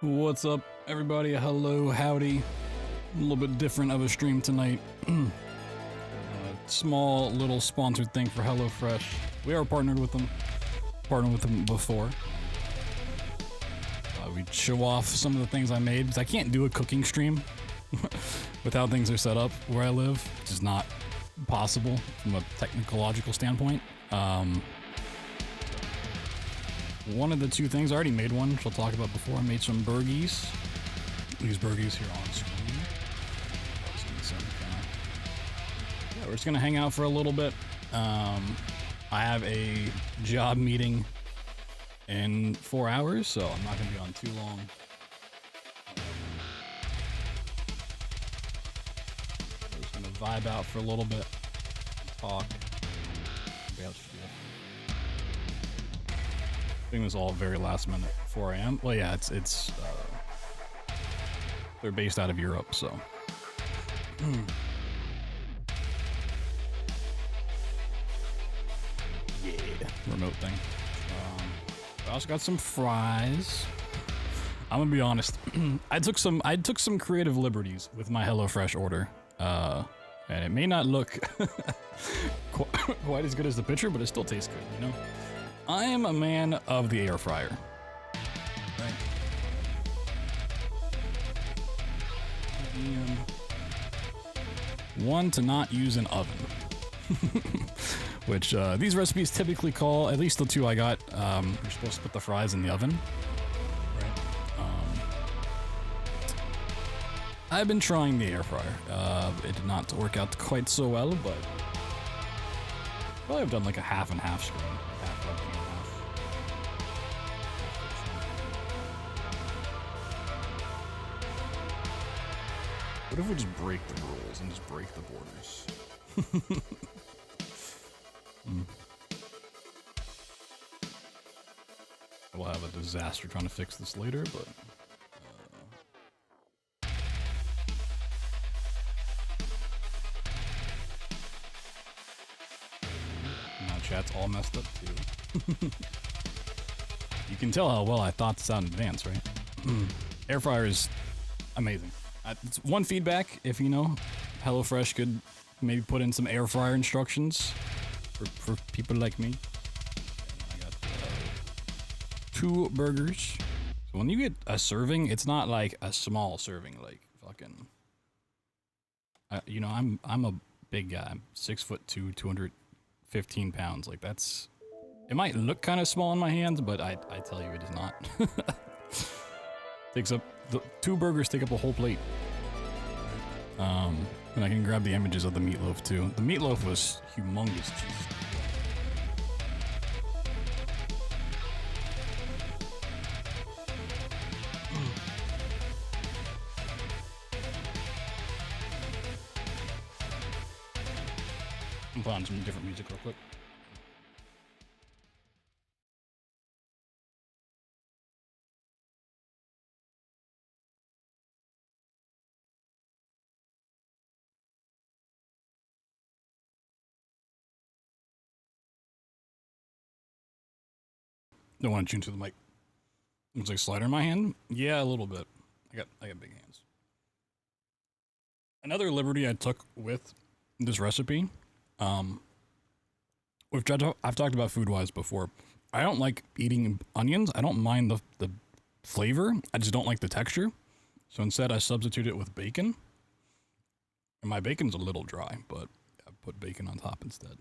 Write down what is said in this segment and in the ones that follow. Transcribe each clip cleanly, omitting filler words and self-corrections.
What's up, everybody? Hello, howdy. A little bit different of a stream tonight. Small little sponsored thing for HelloFresh. We are partnered with them. Partnered with them before. We show off some of the things I made because I can't do a cooking stream with how things are set up where I live. It's just not possible from a technological standpoint. One of the two things, I already made one, which I'll talk about before. I made some burgies. These burgies here on screen. Yeah, we're just gonna hang out for a little bit. I have a job meeting in 4 hours, so I'm not gonna be on too long. I'm just gonna vibe out for a little bit, talk. Doing this all very last minute, 4 a.m. Well, yeah, it's they're based out of Europe, so. Yeah, remote thing. I also got some fries. I'm gonna be honest. I took some creative liberties with my HelloFresh order, and it may not look quite as good as the picture, but it still tastes good, you know. I am a man of the air fryer. Right. One to not use an oven, which these recipes typically call, at least the two I got, you're supposed to put the fries in the oven. Right. I've been trying the air fryer. It did not work out quite so well, but probably I've done like a half and half screen. What if we just break the rules and just break the borders? We'll have a disaster trying to fix this later, but... Now chat's all messed up too. You can tell how well I thought this out in advance, right? Air fryer is amazing. It's one feedback, if you know, HelloFresh could maybe put in some air fryer instructions for people like me. I got 2 burgers. So when you get a serving, it's not like a small serving, like fucking. You know, I'm a big guy. I'm 6'2", 215 pounds. Like that's. It might look kind of small in my hands, but I tell you, it is not. Takes up. The 2 burgers take up a whole plate. And I can grab the images of the meatloaf too. The meatloaf was humongous. Jeez. I'm putting on some different music real quick. Don't want to tune to the mic. Looks like a slider in my hand. Yeah, a little bit. I got big hands. Another liberty I took with this recipe, which I've talked about food-wise before. I don't like eating onions. I don't mind the flavor. I just don't like the texture. So instead, I substitute it with bacon. And my bacon's a little dry, but I put bacon on top instead.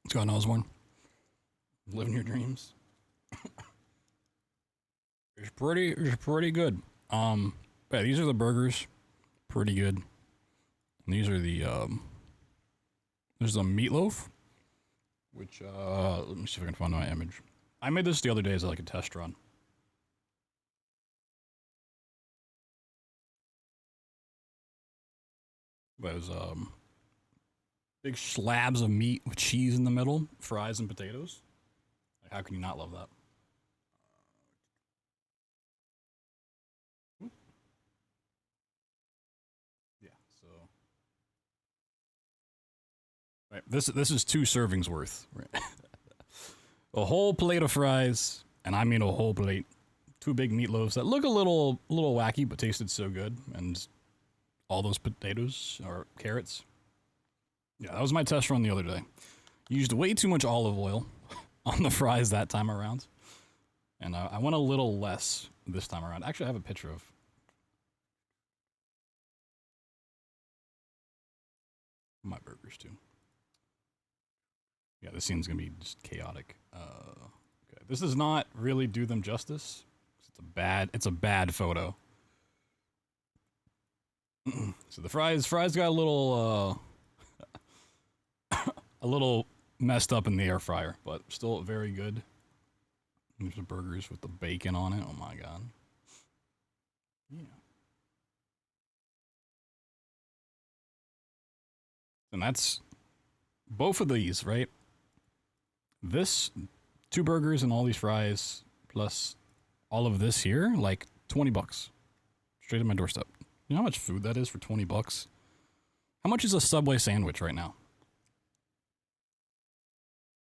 What's going on, Osborne? Living your dreams. It's pretty good. Yeah, these are the burgers. Pretty good. And these are the there's the meatloaf, which let me see if I can find my image. I made this the other day as like a test run. But it was big slabs of meat with cheese in the middle, fries and potatoes. Like, how can you not love that? Yeah, so right, this is 2 servings worth. Right. A whole plate of fries, and I mean a whole plate. 2 big meatloaves that look a little wacky, but tasted so good. And all those potatoes or carrots. Yeah, that was my test run the other day. Used way too much olive oil on the fries that time around. And I went a little less this time around. Actually, I have a picture of my burgers too. Yeah, this scene's gonna be just chaotic. Okay, this does not really do them justice. It's a bad photo. So the fries got a little messed up in the air fryer, but still very good. There's the burgers with the bacon on it. Oh my god. Yeah. And that's both of these, right? This 2 burgers and all these fries plus all of this here, like 20 bucks. Straight to my doorstep. You know how much food that is for 20 bucks? How much is a Subway sandwich right now?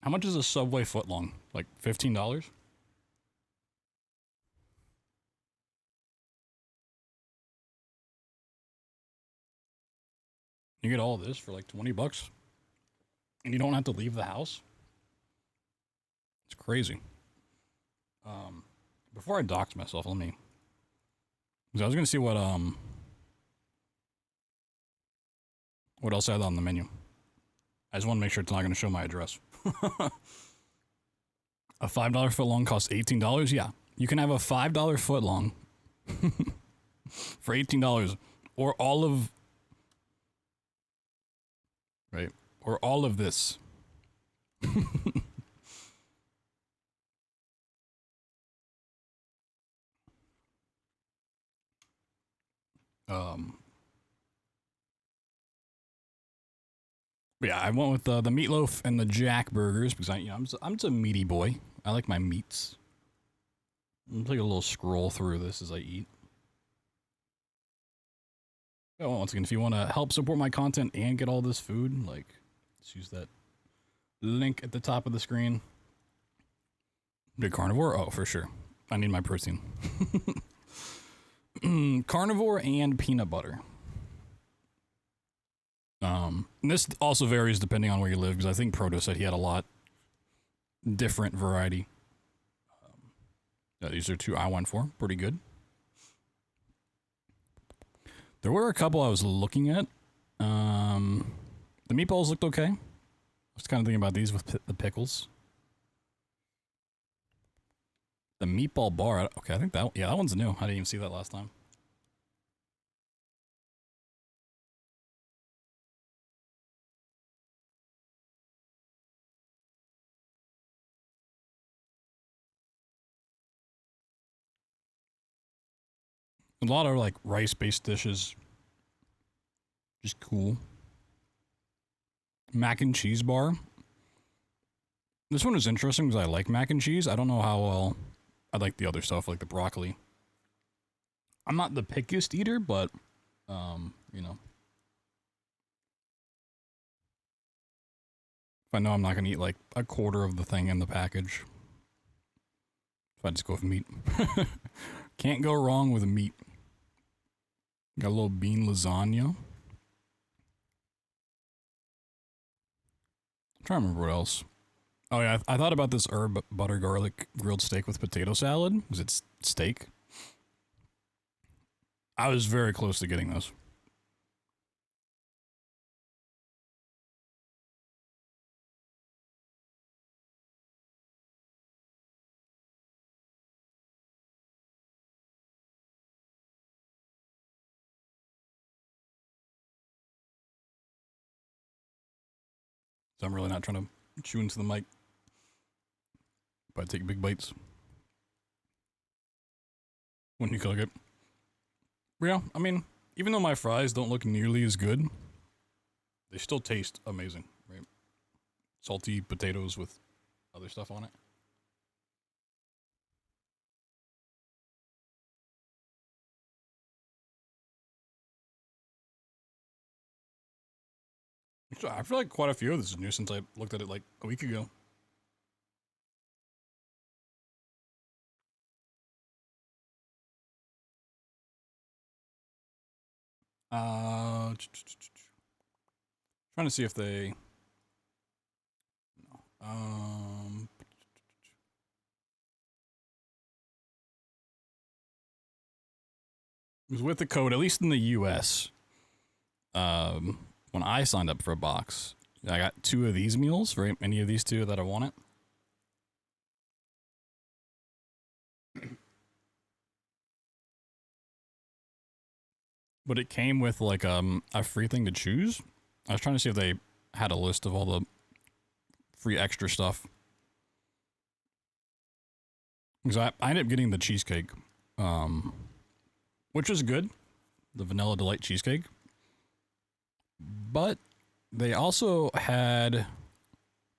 How much is a Subway footlong? Like $15? You get all of this for like 20 bucks? And you don't have to leave the house? It's crazy. Before I dox myself, let me... Because I was going to see what else I had on the menu. I just want to make sure it's not going to show my address. A $5 footlong costs $18? Yeah. You can have a $5 footlong for $18. Or all of... Right? Or all of this. But yeah, I went with the meatloaf and the Jack burgers because I'm just a meaty boy. I like my meats. I'm take a little scroll through this as I eat. Oh, once again, if you want to help support my content and get all this food, like, just use that link at the top of the screen. Big carnivore? Oh, for sure. I need my protein. Carnivore and peanut butter. This also varies depending on where you live, because I think Proto said he had a lot different variety. These are 2 I went for. Pretty good. There were a couple I was looking at. The meatballs looked okay. I was kind of thinking about these with the pickles. The meatball bar. Okay, I think that one's new. I didn't even see that last time. A lot of like rice-based dishes. Just cool. Mac and cheese bar. This one is interesting because I like mac and cheese. I don't know how well I like the other stuff, like the broccoli. I'm not the pickiest eater, but, you know. If I know I'm not going to eat like a quarter of the thing in the package, if I just go with meat. Can't go wrong with meat. Got a little bean lasagna. I'm trying to remember what else. Oh yeah, I thought about this herb butter garlic grilled steak with potato salad, because it's steak. I was very close to getting those. So I'm really not trying to chew into the mic, but I take big bites when you cook it. Yeah, I mean, even though my fries don't look nearly as good, they still taste amazing, right? Salty potatoes with other stuff on it. So I feel like quite a few of this is new since I looked at it like a week ago. Trying to see if they. Um, it was with the code, at least in the U.S. When I signed up for a box, I got 2 of these meals for any of these 2 that I wanted. But it came with like a free thing to choose. I was trying to see if they had a list of all the free extra stuff. Because I ended up getting the cheesecake, which was good, the Vanilla Delight cheesecake. But they also had,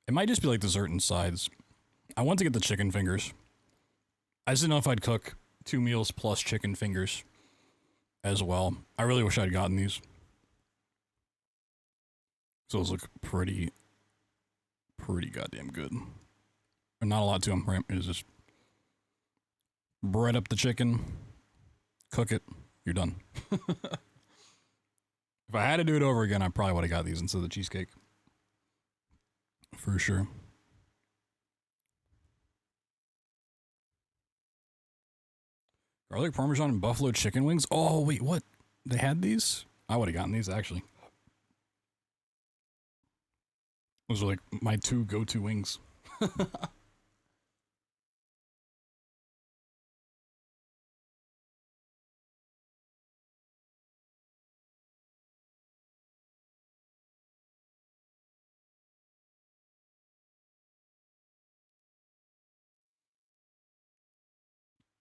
it might just be like dessert and sides. I wanted to get the chicken fingers. I just didn't know if I'd cook 2 meals plus chicken fingers as well. I really wish I'd gotten these. So those look pretty goddamn good. And not a lot to them, right? It's just bread up the chicken, cook it, you're done. If I had to do it over again, I probably would have got these instead of the cheesecake. For sure. Garlic Parmesan and buffalo chicken wings? Oh, wait, what? They had these? I would have gotten these, actually. Those are like my 2 go-to wings.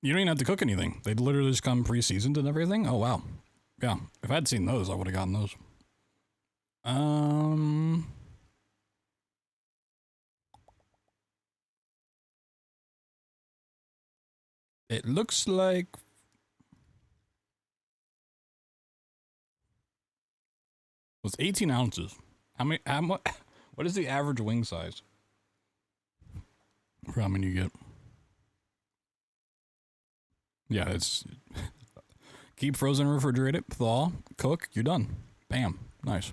You don't even have to cook anything. They literally just come pre-seasoned and everything. Oh, wow. Yeah, if I'd seen those, I would have gotten those. It looks like it was 18 ounces. How much, what is the average wing size? For how many you get? Yeah, it's keep frozen, refrigerate it, thaw, cook, you're done. Bam. Nice.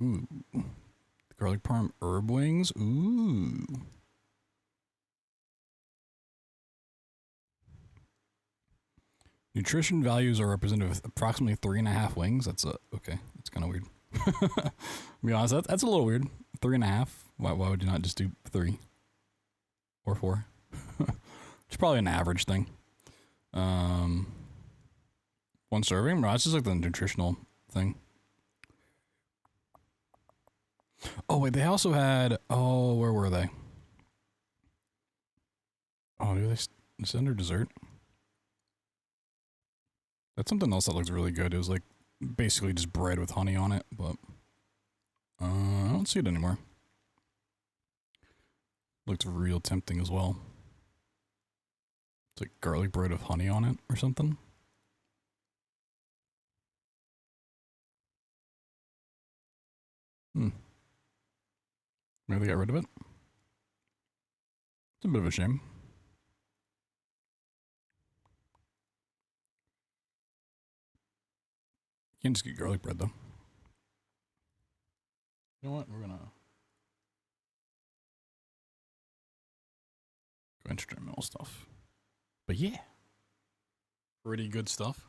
Ooh. Garlic parm herb wings. Ooh. Nutrition values are represented with approximately 3.5 wings. That's okay. That's kind of weird. To be honest, that's a little weird. 3.5. Why would you not just do 3 or 4? It's probably an average thing. 1 serving. No, that's just like the nutritional thing. Oh wait, they also had. Oh, where were they? Oh, do they? It's under dessert. That's something else that looks really good. It was like basically just bread with honey on it, but I don't see it anymore. Looks real tempting as well. It's like garlic bread with honey on it or something. Maybe they got rid of it. It's a bit of a shame. You can just get garlic bread though. You know what? We're gonna go instrumental stuff. But yeah. Pretty good stuff.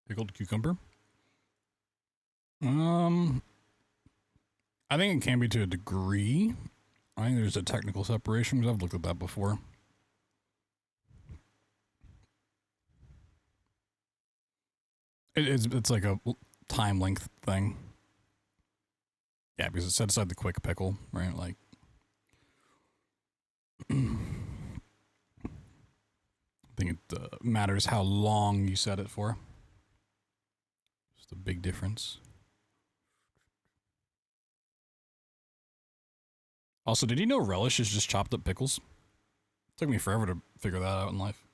Pickled cucumber. I think it can be to a degree. I think there's a technical separation because I've looked at that before. It's like a time length thing. Yeah, because it set aside the quick pickle, right? Like I think it matters how long you set it for. Just a big difference. Also, did you know relish is just chopped up pickles? It took me forever to figure that out in life.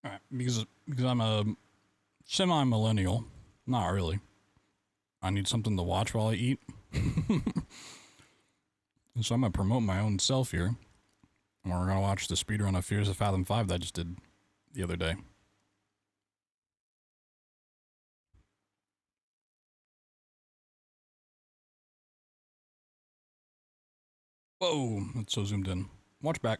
All right, because I'm a semi-millennial, not really. I need something to watch while I eat. And so I'm gonna promote my own self here. And we're gonna watch the speedrun of Fears of Fathom 5 that I just did the other day. Whoa, that's so zoomed in. Watch back.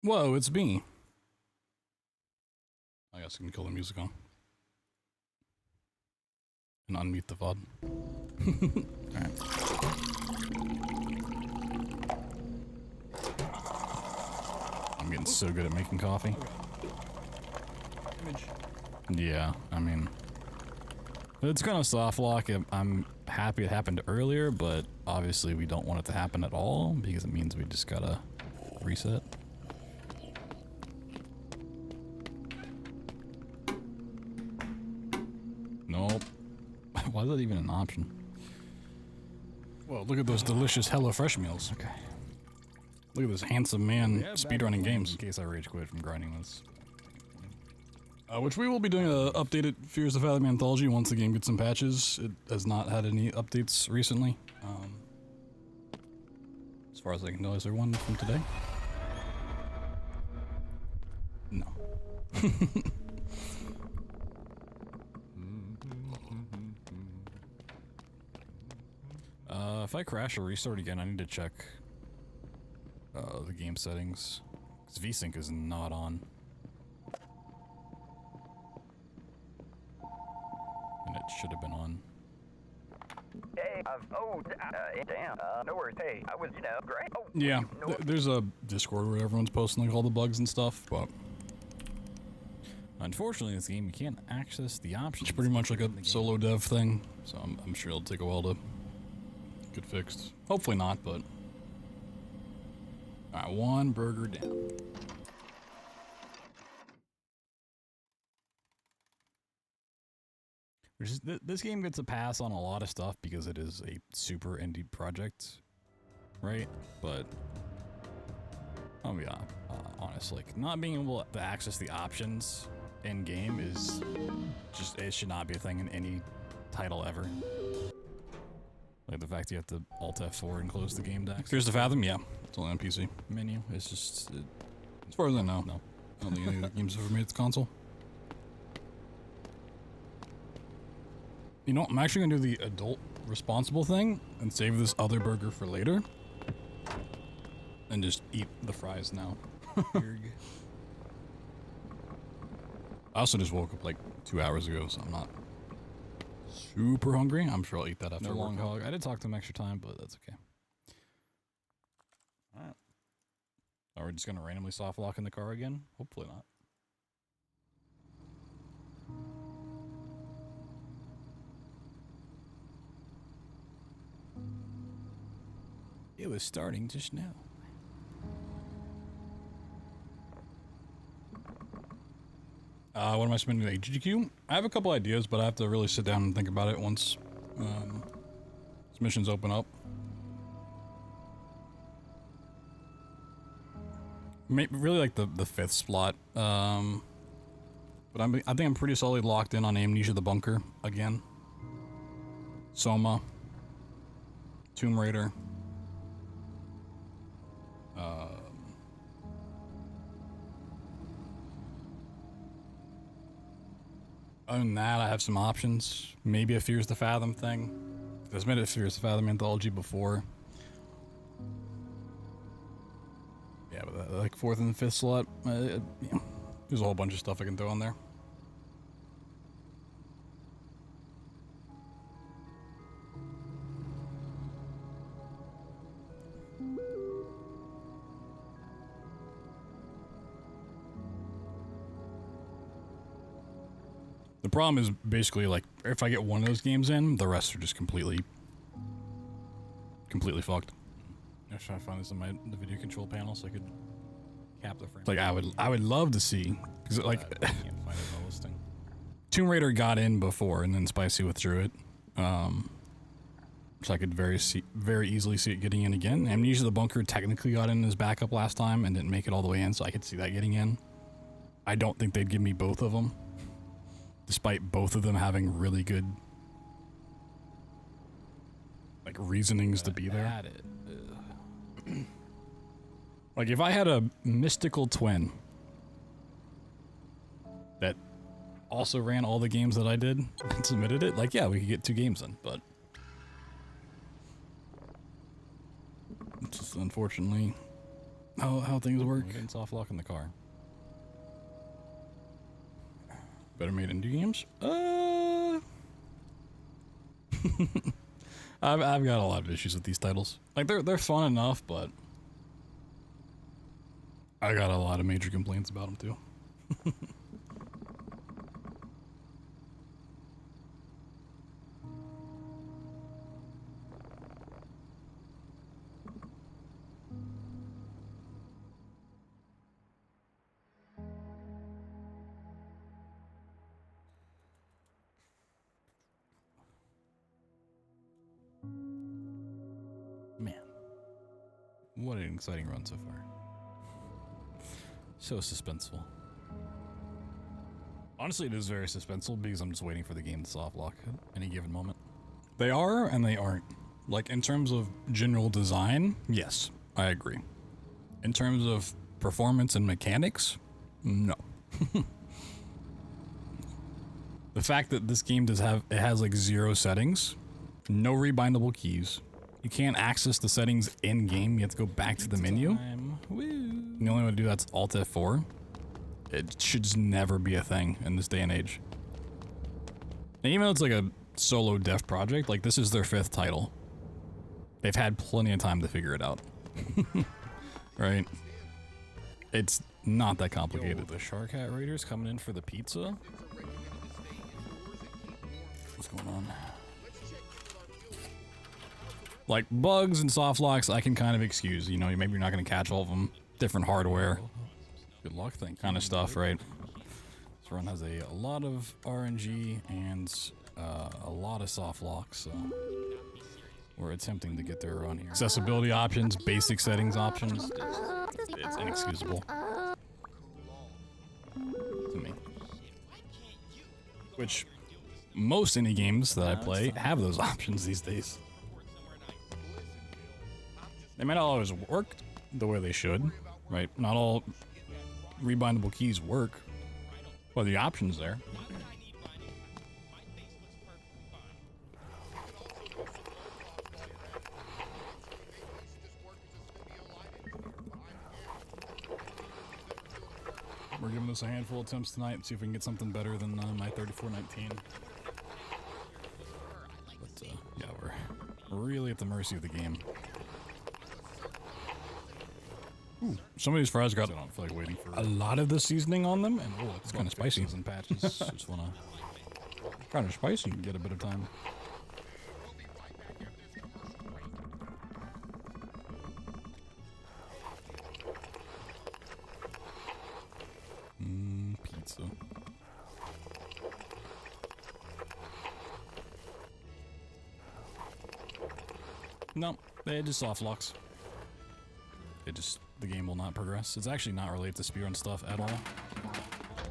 Whoa, it's me. I guess I can kill the music on. And unmute the VOD. Alright. I'm getting so good at making coffee. Yeah, I mean, it's gonna soft lock. I'm happy it happened earlier, but obviously we don't want it to happen at all because it means we just gotta reset. Nope. Why is that even an option? Well, look at those delicious HelloFresh meals. Okay. Look at this handsome man speedrunning games. In case I rage quit from grinding this. Which we will be doing a updated Fears of Fathom anthology once the game gets some patches. It has not had any updates recently. As far as I can know, is there one from today? No. If I crash or restart again, I need to check the game settings. Because VSync is not on. And it should have been on. Hey, damn, no worries. Hey, I was, great. Oh, yeah, there's a Discord where everyone's posting like all the bugs and stuff, but unfortunately, this game you can't access the options. It's pretty much like a solo dev thing, so I'm sure it'll take a while to get fixed. Hopefully not, but all right, one burger down. This game gets a pass on a lot of stuff because it is a super indie project, right? But oh yeah, honestly, not being able to access the options in game is just, it should not be a thing in any title ever. Like the fact you have to Alt F4 and close the game deck. Fears of Fathom, yeah, it's only on PC. Menu, it's just, as far as I know, no. I don't think any of the games have ever made it to console. You know, I'm actually gonna do the adult responsible thing and save this other burger for later. And just eat the fries now. I also just woke up like 2 hours ago, so I'm not super hungry. I'm sure I'll eat that after a long hog. I did talk to him extra time, but that's okay. Alright. Are we just gonna randomly soft lock in the car again? Hopefully not. It was starting just now. What am I spending today? GQ? I have a couple ideas, but I have to really sit down and think about it once this missions open up. Really like the 5th slot. But I think I'm pretty solidly locked in on Amnesia the Bunker again. Soma. Tomb Raider. Other than that, I have some options. Maybe a Fears to Fathom thing. I've made a Fears to Fathom anthology before. Yeah, but like 4th and 5th slot, yeah, there's a whole bunch of stuff I can throw on there. The problem is basically like if I get one of those games in, the rest are just completely fucked. I'm trying to find this in the video control panel so I could cap the frame. Like I would love to see because like I can't find it in the listing. Tomb Raider got in before and then Spicy withdrew it, so I could very easily see it getting in again. Amnesia the Bunker technically got in as backup last time and didn't make it all the way in, so I could see that getting in. I don't think they'd give me both of them. Despite both of them having really good like reasonings to be there. Like if I had a mystical twin that also ran all the games that I did and submitted it, like yeah, we could get 2 games in, but it's just unfortunately how things work. Getting soft lock in the car. Better made indie games? I've got a lot of issues with these titles. Like they're fun enough, but I got a lot of major complaints about them too. Man, what an exciting run so far. So suspenseful. Honestly, it is very suspenseful because I'm just waiting for the game to soft lock at any given moment. They are and they aren't. Like in terms of general design, yes, I agree. In terms of performance and mechanics, no. The fact that this game has like 0 settings, no rebindable keys. You can't access the settings in game. You have to go back to the menu. The only way to do that's Alt F4. It should just never be a thing in this day and age. And even though it's like a solo dev project, like this is their 5th title. They've had plenty of time to figure it out. Right? It's not that complicated. Yo, the Shark Hat Raiders coming in for the pizza? What's going on? Like bugs and soft locks, I can kind of excuse. You know, maybe you're not going to catch all of them. Different hardware. Good luck thing. Kind of stuff, right? This run has a lot of RNG and a lot of soft locks, so we're attempting to get there around here. Accessibility options, basic settings options. It's inexcusable. To me. Which most indie games that I play have those options these days. They might not always work the way they should, right? Not all rebindable keys work, but the option's there. We're giving this a handful of attempts tonight and see if we can get something better than my 3419. But yeah, we're really at the mercy of the game. Ooh, some of these fries got, I don't feel like waiting for a lot of the seasoning on them, and oh, it's kind of spicy. And patches. Just wanna kind of spicy and get a bit of time. Pizza. No, they just soft locks. The game will not progress. It's actually not related to speedrun stuff at all. Models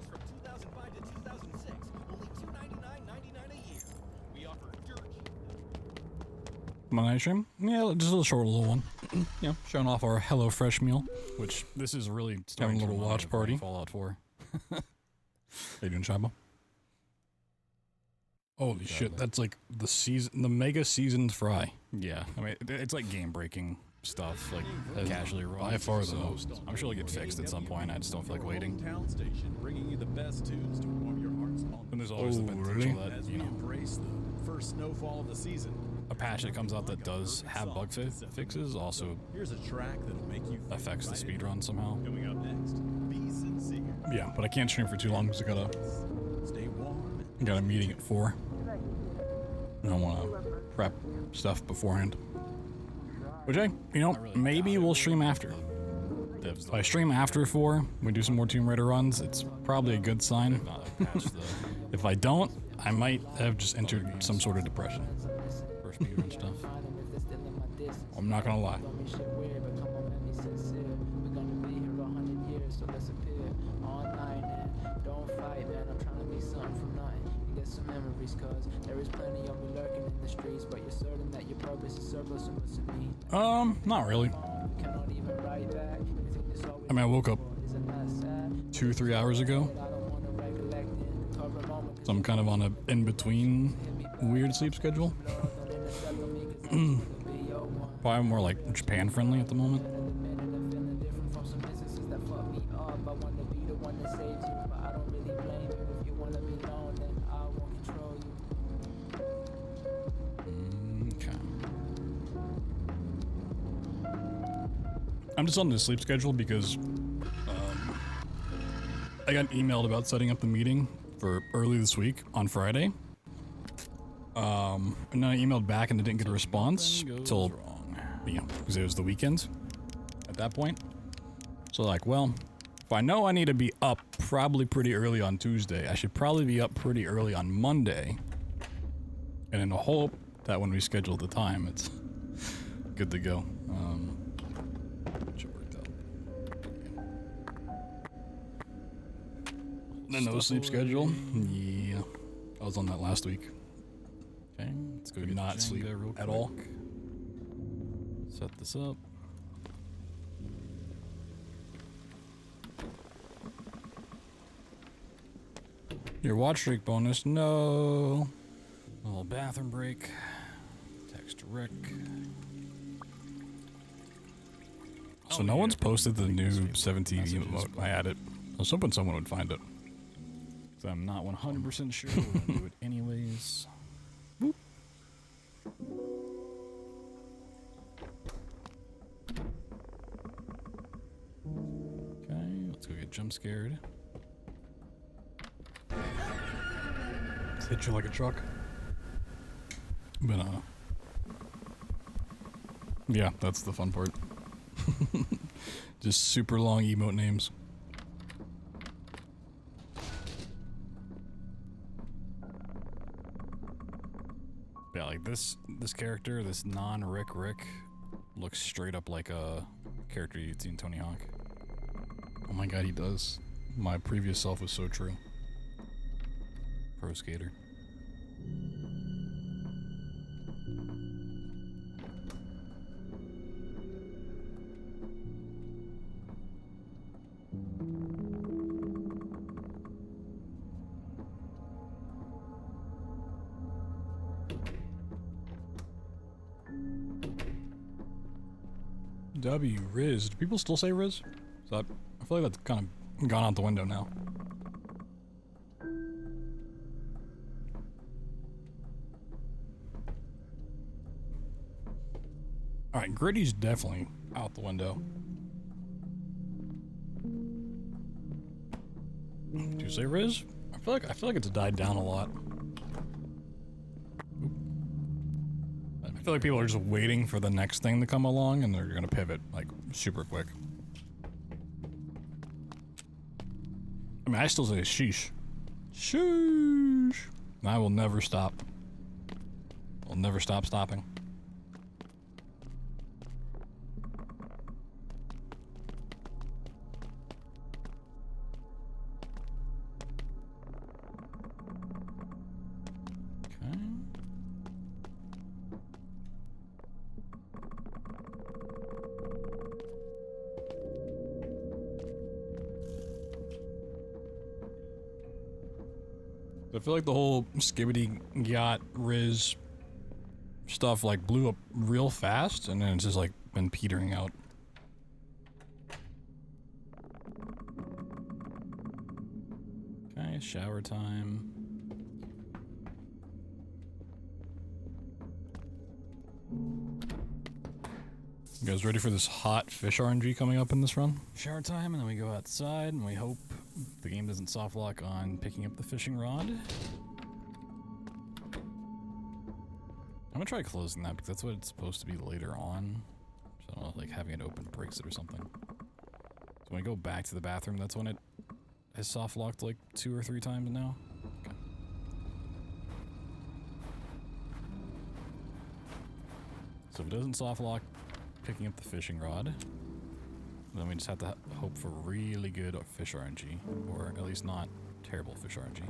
from 2005 to 2006, only $299.99 a year. We offer dirt cheap. My night stream? Yeah, just a short little one. Yeah, showing off our HelloFresh meal, which this is really starting a little watch party. Fallout 4. How you doing, Shaba? Holy shit, that's like the mega seasoned fry. Yeah, I mean, it's like game breaking stuff, like casually raw. By far the most. I'm sure it'll get fixed at some point. I just don't feel like waiting. Town station, bringing you the best tunes to warm your hearts. And there's always the potential that, As we embrace the first snowfall of the season. a patch that comes out that does have bug fixes also Here's a track that'll make you affects the speedrun somehow. Coming up next, be sincere. Yeah, but I can't stream for too long because Stay warm. I got a meeting at 4. I don't want to prep stuff beforehand. Which maybe we'll stream after. If I stream after 4, we do some more Tomb Raider runs, it's probably a good sign. If I don't, I might have just entered some sort of depression for speedrun stuff. I'm not gonna lie. Not really. I mean, I woke up 2-3 hours ago, so I'm kind of on a in-between weird sleep schedule. Probably more like Japan friendly at the moment. I'm just on the sleep schedule because I got emailed about setting up the meeting for early this week on Friday. And then I emailed back and I didn't get a response till, because it was the weekend at that point. So like, well, if I know I need to be up probably pretty early on Tuesday, I should probably be up pretty early on Monday. And in the hope that when we schedule the time, it's good to go. The no sleep schedule? Yeah. I was on that last week. Okay, let's go get not sleep at all. Set this up. Your watch streak bonus, no. A little bathroom break. Text Rick. So no one's posted the new 17 emote. I had it. I was hoping someone would find it. So I'm not 100% sure. We're gonna do it anyways. Boop. Okay, let's go get jump scared. It's hit you like a truck. But yeah, that's the fun part. Just super long emote names. Yeah, like this character, this non-Rick looks straight up like a character you'd see in Tony Hawk. Oh my god, he does. My previous self was so true. Pro skater. W Riz. Do people still say Riz? I feel like that's kind of gone out the window now. Alright, Gritty's definitely out the window. Do you say Riz? I feel like it's died down a lot. I feel like people are just waiting for the next thing to come along and they're gonna pivot like super quick. I mean, I still say sheesh. Sheesh. And I will never stop. I'll never stop stopping. I feel like the whole skibbity yacht Riz stuff like blew up real fast, and then it's just like been petering out. Okay, shower time. You guys ready for this hot fish RNG coming up in this run? Shower time, and then we go outside, and we hope the game doesn't soft lock on picking up the fishing rod. I'm gonna try closing that because that's what it's supposed to be later on. So like having it open breaks it or something. So when I go back to the bathroom, that's when it has soft locked like 2 or 3 times now. Okay. So if it doesn't soft lock picking up the fishing rod, then we just have to hope for really good fish RNG, or at least not terrible fish RNG.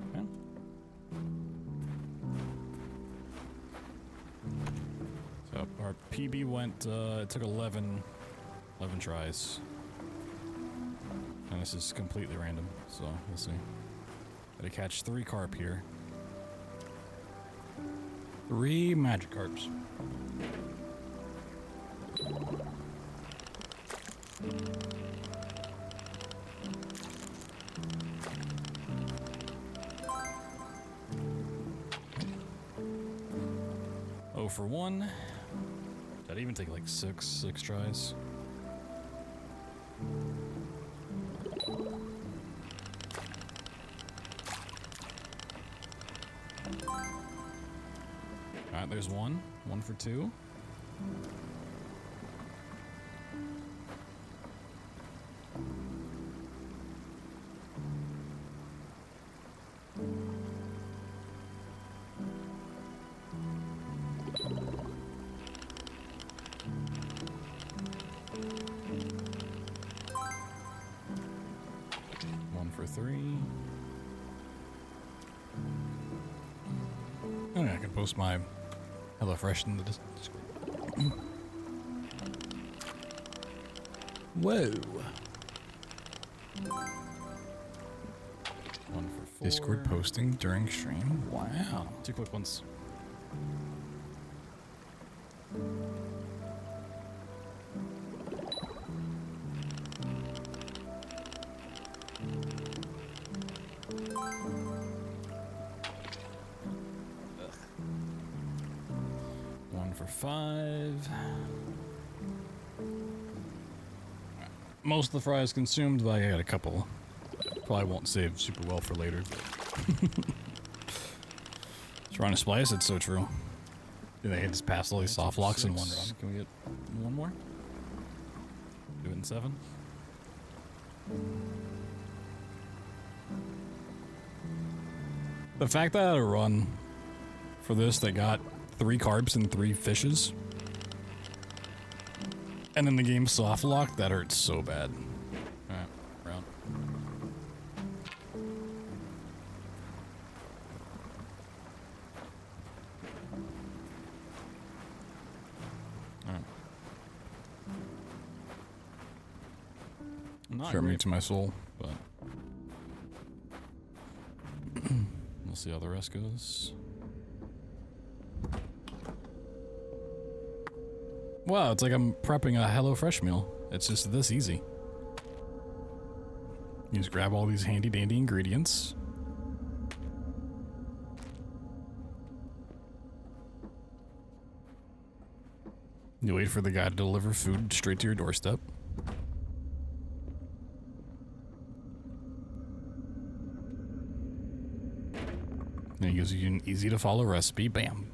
Okay. So our PB went, it took 11 tries. And this is completely random, so we'll see. Gotta catch 3 carp here. 3 magic carps. Oh for 1. That'd even take like 6 tries. Alright, there's 1. 1 for 2. For 3. Oh, yeah, I can post my HelloFresh in the Discord. Whoa. 1 for 4. Discord posting during stream? Wow. 2 quick ones. For 5. Most of the fries consumed, but I got a couple. Probably won't save super well for later. Trying to splice, it's so true. They just pass all these soft locks in one run. Can we get 1 more? Do it in 7. The fact that I had a run for this that got 3 carbs and 3 fishes, and then the game soft locked, that hurts so bad. Alright, round. Alright. Sure me to my soul, but we'll see how the rest goes. Wow, it's like I'm prepping a HelloFresh meal. It's just this easy. You just grab all these handy dandy ingredients. You wait for the guy to deliver food straight to your doorstep. Then he gives you an easy to follow recipe. Bam.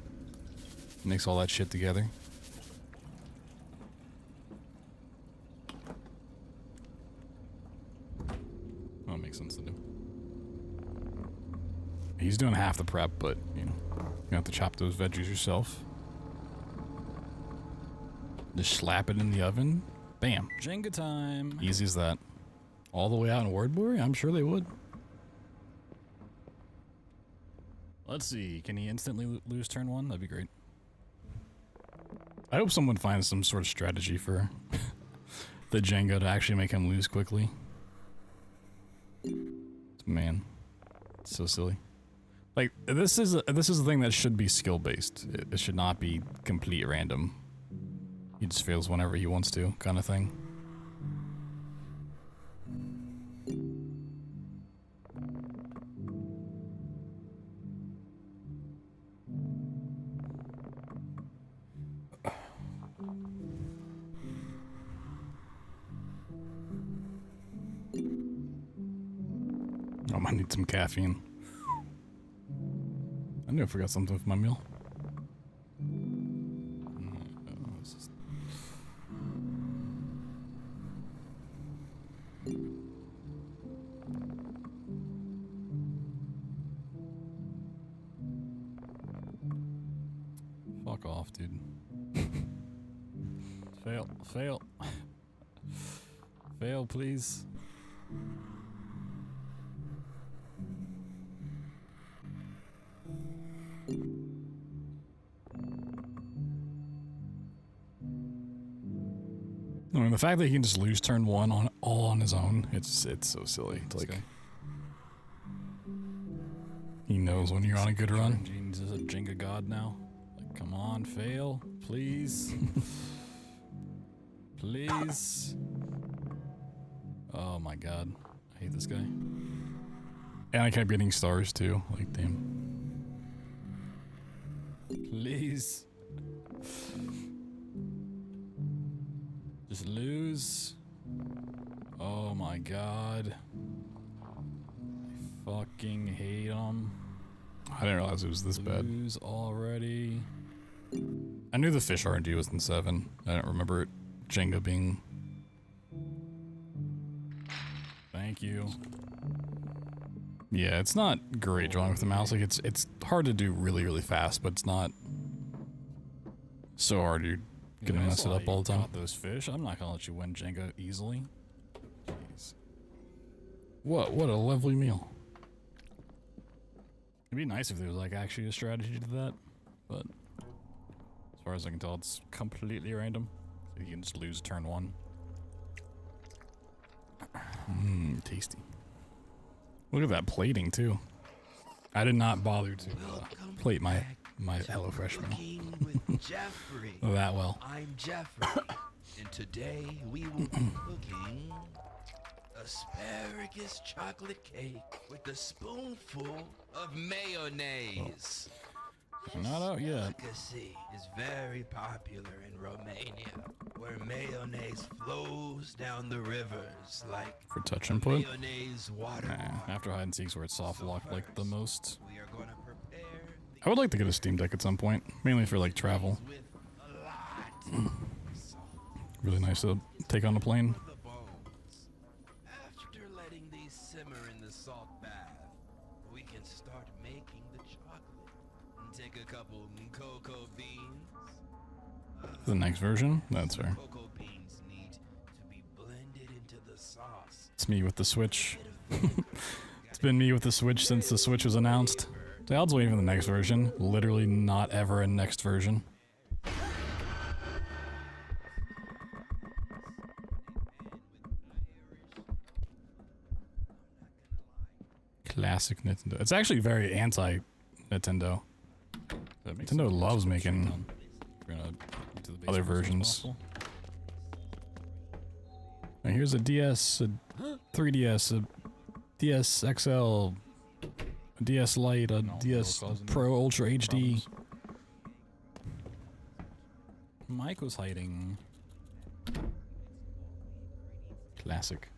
Mix all that shit together. Oh, it makes sense to do. He's doing half the prep, but, you know, you have to chop those veggies yourself. Just slap it in the oven. Bam. Jenga time. Easy as that. All the way out in Wardbury? I'm sure they would. Let's see. Can he instantly lose turn 1? That'd be great. I hope someone finds some sort of strategy for the Jenga to actually make him lose quickly. Man, it's so silly. Like this is a thing that should be skill based. It should not be complete random. He just fails whenever he wants to, kind of thing. I might need some caffeine. I knew I forgot something with my meal. Fuck off, dude. Fail, fail. Fail, please. I mean, the fact that he can just lose turn one all on his own, it's so silly. It's like he knows when you're on a good run. He's a Jenga god now. Like, come on, fail, please, please. Oh my god, I hate this guy. And I kept getting stars too. Like, damn. Please. Just lose. Oh my god. I fucking hate him. I didn't realize it was this bad. Lose already. I knew the fish RNG was in 7. I don't remember Jenga being. Thank you. Yeah, it's not great drawing with the mouse. Like it's hard to do really fast, but it's not so hard you're gonna mess it up all the time. Those fish. I'm not gonna let you win Jenga easily. Jeez. What a lovely meal. It'd be nice if there was like actually a strategy to that, but as far as I can tell, it's completely random. So you can just lose turn 1. Tasty. Look at that plating too. I did not bother to plate my HelloFresh meal that well. I'm Jeffrey, and today we will be cooking asparagus chocolate cake with a spoonful of mayonnaise. Not out yet. Delicacy is very popular in Romania, where mayonnaise flows down the rivers like For touch input? mayonnaise water. Nah, after hide and seek's where it's soft locked like the most. We are gonna prepare I would like to get a Steam Deck at some point, mainly for like travel. with a lot Really nice to take on a plane. of the bones. After letting these simmer in the salt bath, we can start making the chocolate. And take a couple cocoa beans. The next version? That's fair. Cocoa beans need to be blended into the sauce. It's me with the Switch. It's been me with the Switch since the Switch was announced. The odds waiting for the next version. Literally not ever a next version. Classic Nintendo. It's actually very anti-Nintendo. Nintendo loves making other versions. And here's a DS, a 3DS, a DS XL, a DS Lite, a DS Pro Ultra HD. Mike was hiding. Classic.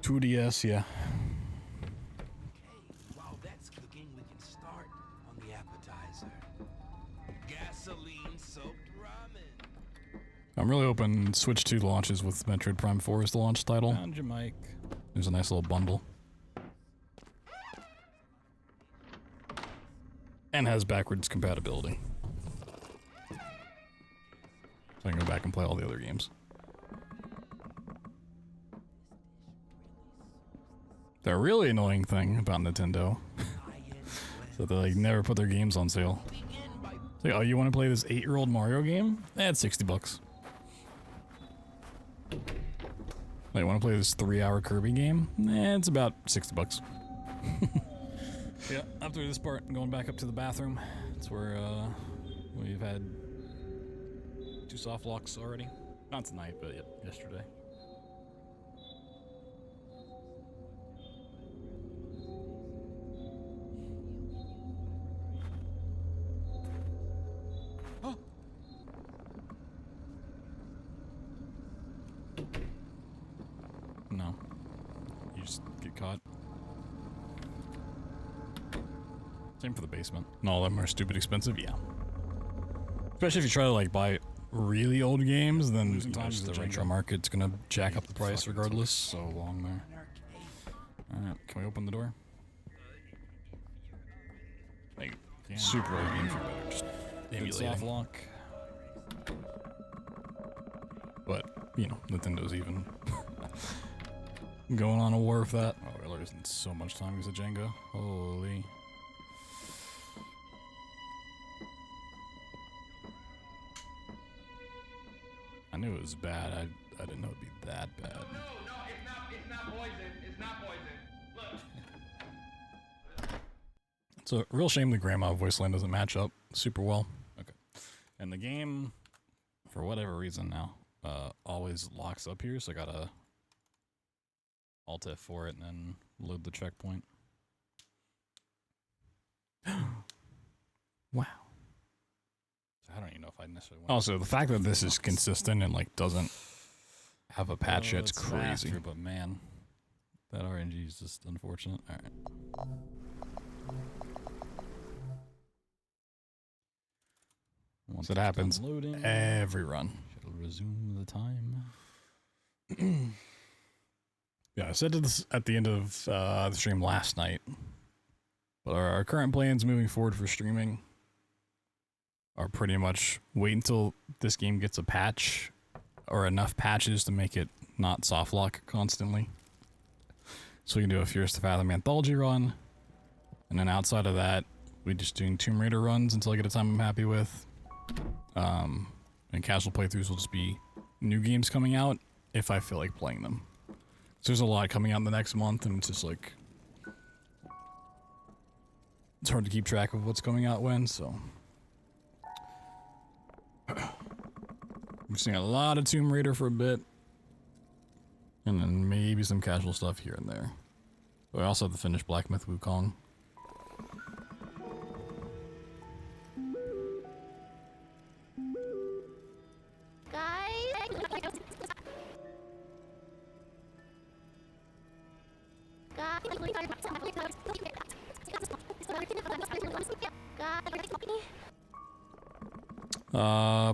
2DS, yeah. While that's cooking, we can start on the appetizer. Gasoline-soaked ramen. I'm really hoping Switch 2 launches with Metroid Prime 4 as the launch title. Found you, Mike. There's a nice little bundle. And has backwards compatibility. So I can go back and play all the other games. The really annoying thing about Nintendo is that they like never put their games on sale. It's like, oh, you want to play this 8-year-old Mario game? It's $60. Like, want to play this 3-hour Kirby game? It's about $60. Yeah, after this part, I'm going back up to the bathroom. It's where we've had 2 soft locks already. Not tonight, but yesterday. No. You just get caught. Same for the basement. And all of them are stupid expensive, yeah. Especially if you try to like buy really old games, then sometimes the retro market's gonna jack up the price regardless. So long there. Alright, can we open the door? Like, super old game feedback. Just emulating. Soft lock. But, you know, Nintendo's even going on a war with that. Oh, we're losing so much time because of Jenga. Holy. I knew it was bad. I didn't know it'd be that bad. No, it's not poison. It's not poison. Look. It's a real shame the grandma voice line doesn't match up super well. Okay. And the game, for whatever reason now, always locks up here, so I gotta Alt F4 it and then load the checkpoint. Wow. I don't even know if I necessarily want. Also, the fact that this is consistent and like doesn't have a patch yet, it's crazy. Faster, but man, that RNG is just unfortunate. All right. Once it happens, every run. It'll resume the time. Yeah, I said this at the end of the stream last night. But our current plans moving forward for streaming are pretty much wait until this game gets a patch or enough patches to make it not soft lock constantly. So we can do a Fierce to Fathom anthology run. And then outside of that, we just doing Tomb Raider runs until I get a time I'm happy with. And casual playthroughs will just be new games coming out if I feel like playing them. So there's a lot coming out in the next month, and it's just like it's hard to keep track of what's coming out when, so we're seeing a lot of Tomb Raider for a bit, and then maybe some casual stuff here and there. But I also have to finish Black Myth Wukong.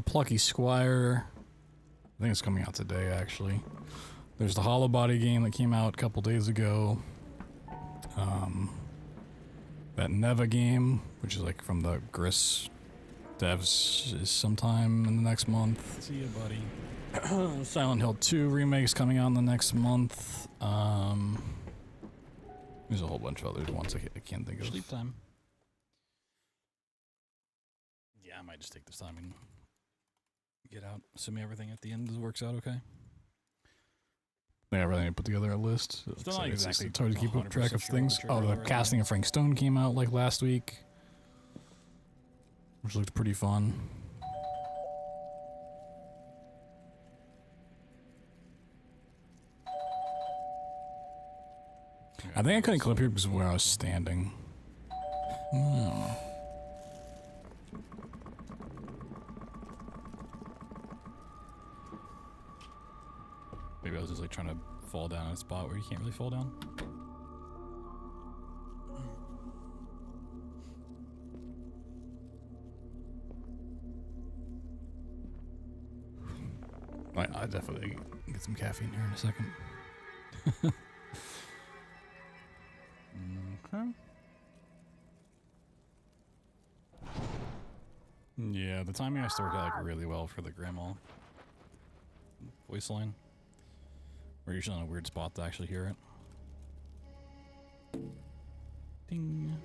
Plucky Squire. I think it's coming out today, actually. There's the Hollow Body game that came out a couple days ago. That Neva game, which is like from the Gris devs, is sometime in the next month. See ya, buddy. Silent Hill 2 remake's coming out in the next month. There's a whole bunch of other ones I can't think of. Sleep time. Yeah, I might just take this time and get out. Assuming everything at the end works out okay. Yeah, everything I put together a list. Still not exactly. It's hard to keep track of things. Oh, the casting of Frank Stone came out like last week, which looked pretty fun. I think I couldn't clip here because of where I was standing. Maybe I was just like trying to fall down in a spot where you can't really fall down. I definitely get some caffeine here in a second. Okay. Yeah, the timing has to work out like really well for the grandma voice line. We're usually in a weird spot to actually hear it. Ding.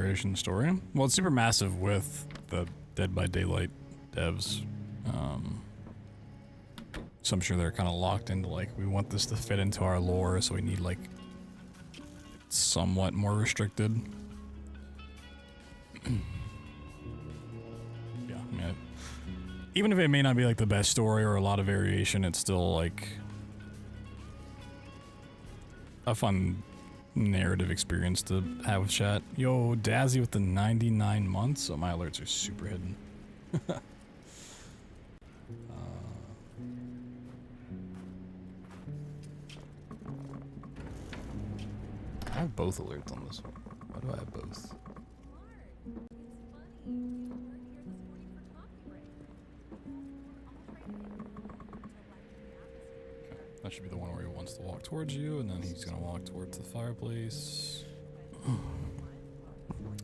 variation in the story. Well, it's super massive with the Dead by Daylight devs. So I'm sure they're kind of locked into like, we want this to fit into our lore, so we need like somewhat more restricted. Yeah, I mean, even if it may not be like the best story or a lot of variation, it's still like a fun narrative experience to have with chat. Yo, Dazzy with the 99 months. So my alerts are super hidden. I have both alerts on this one. Why do I have both? That should be the one where he wants to walk towards you, and then he's gonna walk towards the fireplace.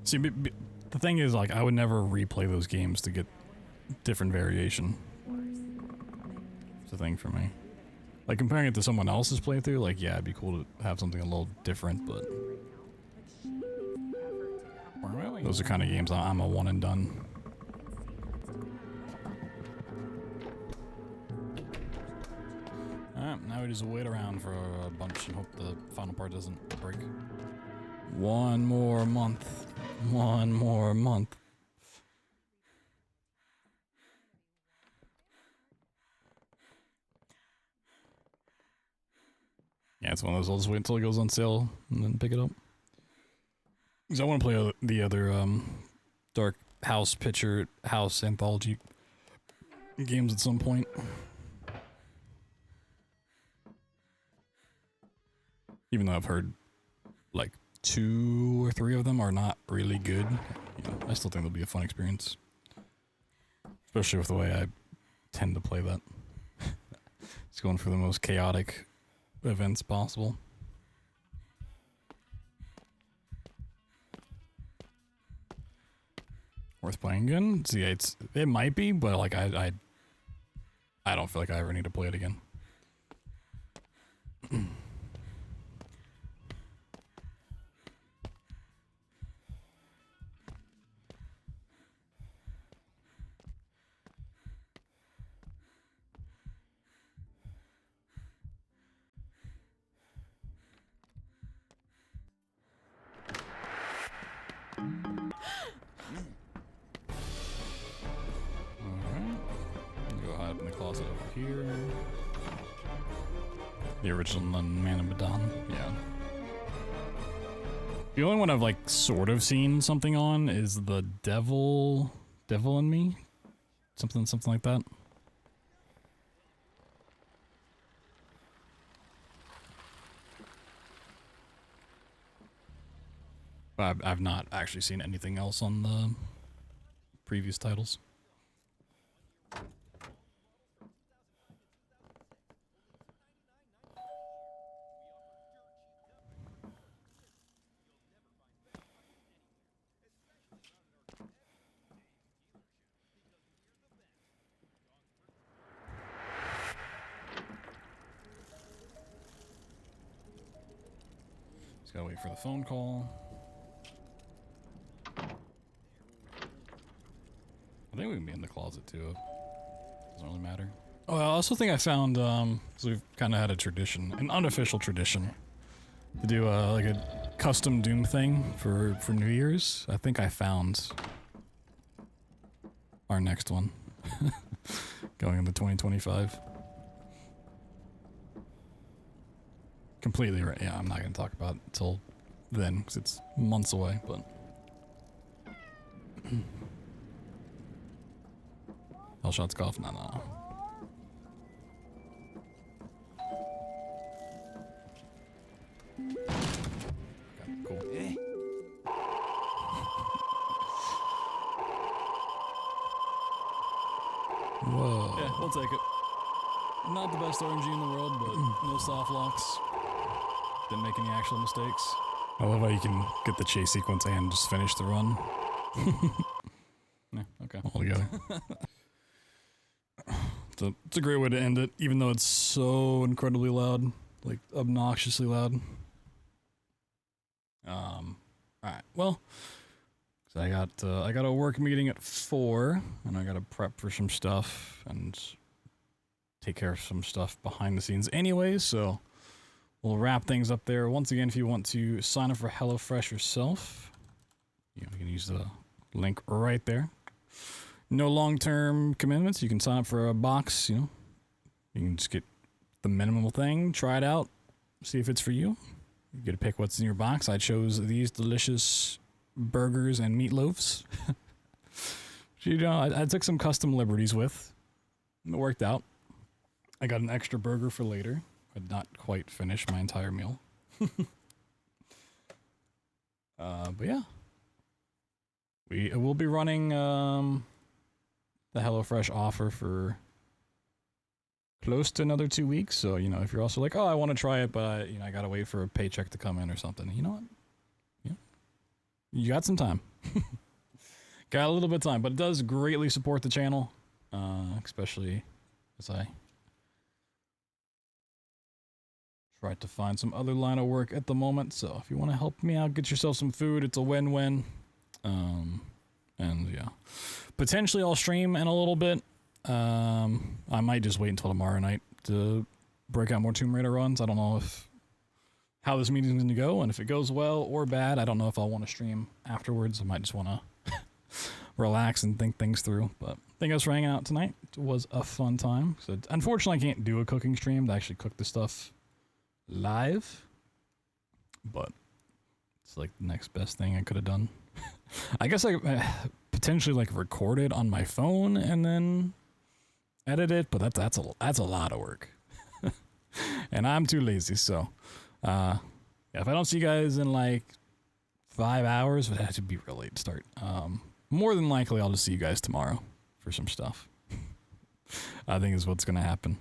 See, the thing is, like, I would never replay those games to get different variation. It's a thing for me. Like, comparing it to someone else's playthrough, like, yeah, it'd be cool to have something a little different, but those are kind of games I'm a one and done. Alright, now we just wait around for a bunch and hope the final part doesn't break. One more month. One more month. Yeah, it's one of those, I'll just wait until it goes on sale and then pick it up. Because I want to play the other Dark House Picture House Anthology games at some point. Even though I've heard like 2 or 3 of them are not really good, you know, I still think it'll be a fun experience. Especially with the way I tend to play that. Just going for the most chaotic events possible. Worth playing again? See, it might be, but like I don't feel like I ever need to play it again. Closet over here. The original Man of Medan, yeah. The only one I've like sort of seen something on is the Devil in Me, something like that. I've not actually seen anything else on the previous titles. Gotta wait for the phone call. I think we can be in the closet too. Doesn't really matter. Oh, I also think I found, so we've kind of had a tradition, an unofficial tradition, to do like a custom Doom thing for New Year's. I think I found our next one going into 2025. Completely right. Yeah, I'm not going to talk about it until then because it's months away, but Hellshot's cough. No. Okay, cool. Whoa. Yeah, we'll take it. Not the best RNG in the world, but no soft locks. Didn't make any actual mistakes. I love how you can get the chase sequence and just finish the run. Yeah, okay. All together. It's a great way to end it, even though it's so incredibly loud. Like, obnoxiously loud. Alright, well, So I got a work meeting at 4, and I got to prep for some stuff and take care of some stuff behind the scenes anyway, so we'll wrap things up there. Once again, if you want to sign up for HelloFresh yourself, you can use the link right there. No long-term commitments. You can sign up for a box, you can just get the minimal thing, try it out, see if it's for you. You get to pick what's in your box. I chose these delicious burgers and meatloaves. I took some custom liberties with. It worked out. I got an extra burger for later. I did not quite finish my entire meal. But yeah. We'll be running the HelloFresh offer for close to another 2 weeks. So, if you're also like, oh, I want to try it, but I gotta wait for a paycheck to come in or something. You know what? Yeah. You got some time. Got a little bit of time, but it does greatly support the channel. Especially as I try to find some other line of work at the moment. So if you want to help me out, get yourself some food, it's a win-win. And yeah, potentially I'll stream in a little bit. I might just wait until tomorrow night to break out more Tomb Raider runs. I don't know how this meeting's going to go, and if it goes well or bad, I don't know if I'll want to stream afterwards. I might just want to relax and think things through. But thank you guys for hanging out tonight. It was a fun time. So unfortunately, I can't do a cooking stream to actually cook the stuff live, but it's like the next best thing I could have done. I guess I potentially like record it on my phone and then edit it, but that's a lot of work. And I'm too lazy, so yeah, if I don't see you guys in like 5 hours, but that should be real late to start. More than likely I'll just see you guys tomorrow for some stuff. I think is what's gonna happen.